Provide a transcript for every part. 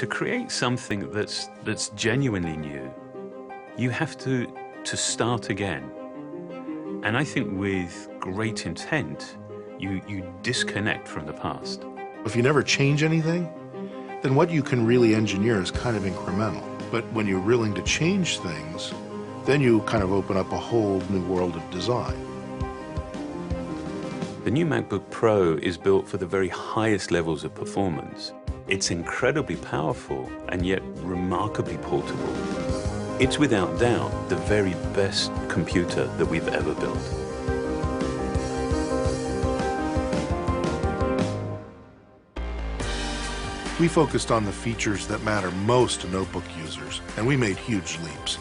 To create something that's genuinely new, you have to start again. And I think with great intent, you disconnect from the past. If you never change anything, then what you can really engineer is kind of incremental. But when you're willing to change things, then you kind of open up a whole new world of design. The new MacBook Pro is built for the very highest levels of performance. It's incredibly powerful and yet remarkably portable. It's without doubt the very best computer that we've ever built. We focused on the features that matter most to notebook users, and we made huge leaps.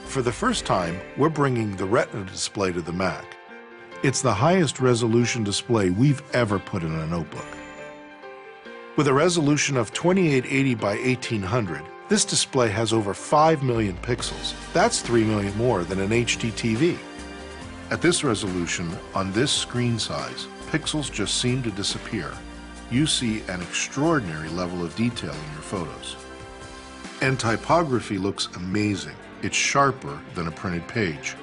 For the first time, we're bringing the Retina display to the Mac. It's the highest resolution display we've ever put in a notebook. With a resolution of 2880 by 1800, this display has over 5 million pixels. That's 3 million more than an HD TV. At this resolution, on this screen size, pixels just seem to disappear. You see an extraordinary level of detail in your photos. And typography looks amazing. It's sharper than a printed page.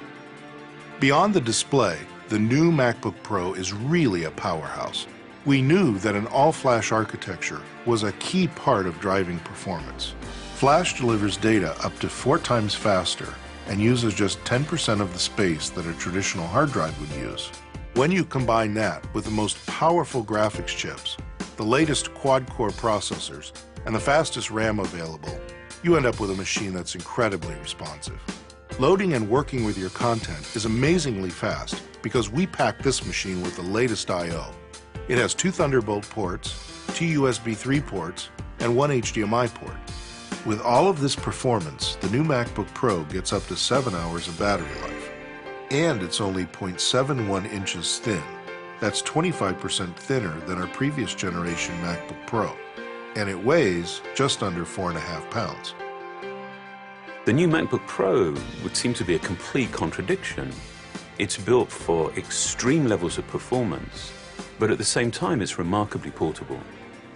Beyond the display, the new MacBook Pro is really a powerhouse. We knew that an all-flash architecture was a key part of driving performance. Flash delivers data up to 4 times faster and uses just 10% of the space that a traditional hard drive would use. When you combine that with the most powerful graphics chips, the latest quad-core processors, and the fastest RAM available, you end up with a machine that's incredibly responsive. Loading and working with your content is amazingly fast because we packed this machine with the latest I/O. It has 2 Thunderbolt ports, 2 USB 3 ports, and 1 HDMI port. With all of this performance, the new MacBook Pro gets up to 7 hours of battery life. And it's only 0.71 inches thin. That's 25% thinner than our previous generation MacBook Pro. And it weighs just under 4.5 pounds. The new MacBook Pro would seem to be a complete contradiction. It's built for extreme levels of performance, but at the same time it's remarkably portable.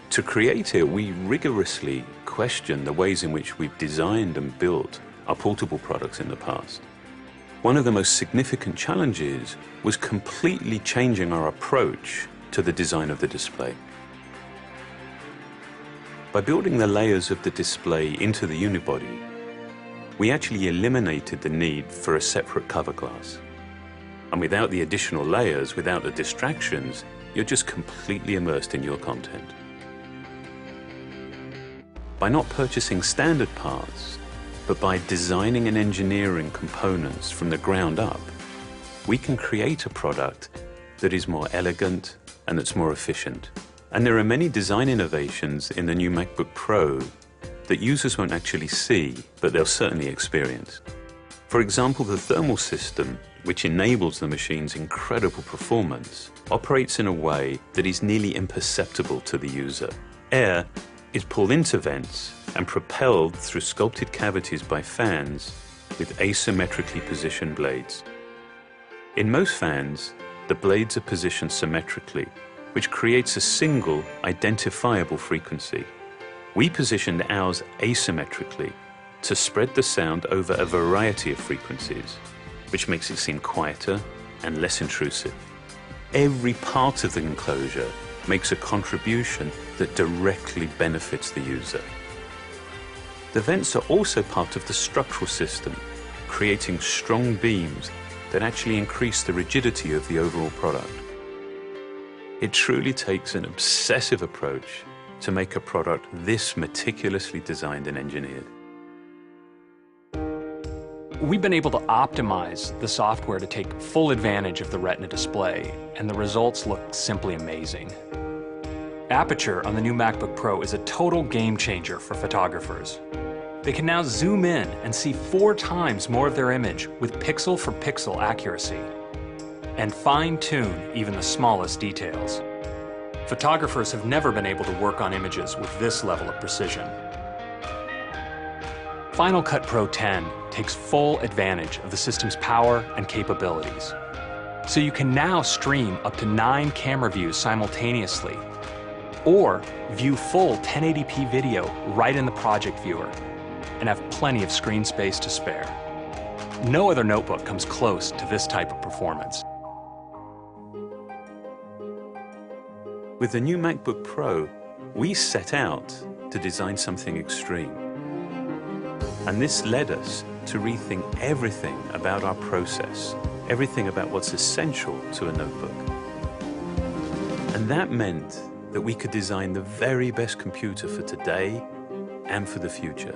To create it, we rigorously question the ways in which we've designed and built our portable products in the past. One of the most significant challenges was completely changing our approach to the design of the display. By building the layers of the display into the unibody, we actually eliminated the need for a separate cover glass. And without the additional layers, without the distractions, you're just completely immersed in your content. By not purchasing standard parts, but by designing and engineering components from the ground up, we can create a product that is more elegant and that's more efficient. And there are many design innovations in the new MacBook Pro that users won't actually see, but they'll certainly experience. For example, the thermal system, which enables the machine's incredible performance, operates in a way that is nearly imperceptible to the user. Air is pulled into vents and propelled through sculpted cavities by fans with asymmetrically positioned blades. In most fans, the blades are positioned symmetrically, which creates a single identifiable frequency. We positioned ours asymmetrically to spread the sound over a variety of frequencies, which makes it seem quieter and less intrusive. Every part of the enclosure makes a contribution that directly benefits the user. The vents are also part of the structural system, creating strong beams that actually increase the rigidity of the overall product. It truly takes an obsessive approach to make a product this meticulously designed and engineered. We've been able to optimize the software to take full advantage of the Retina display, and the results look simply amazing. Aperture on the new MacBook Pro is a total game changer for photographers. They can now zoom in and see 4 times more of their image with pixel-for-pixel accuracy, and fine-tune even the smallest details. Photographers have never been able to work on images with this level of precision. Final Cut Pro 10 takes full advantage of the system's power and capabilities. So you can now stream up to 9 camera views simultaneously. Or view full 1080p video right in the project viewer and have plenty of screen space to spare. No other notebook comes close to this type of performance. With the new MacBook Pro, we set out to design something extreme. And this led us to rethink everything about our process, everything about what's essential to a notebook. And that meant that we could design the very best computer for today and for the future.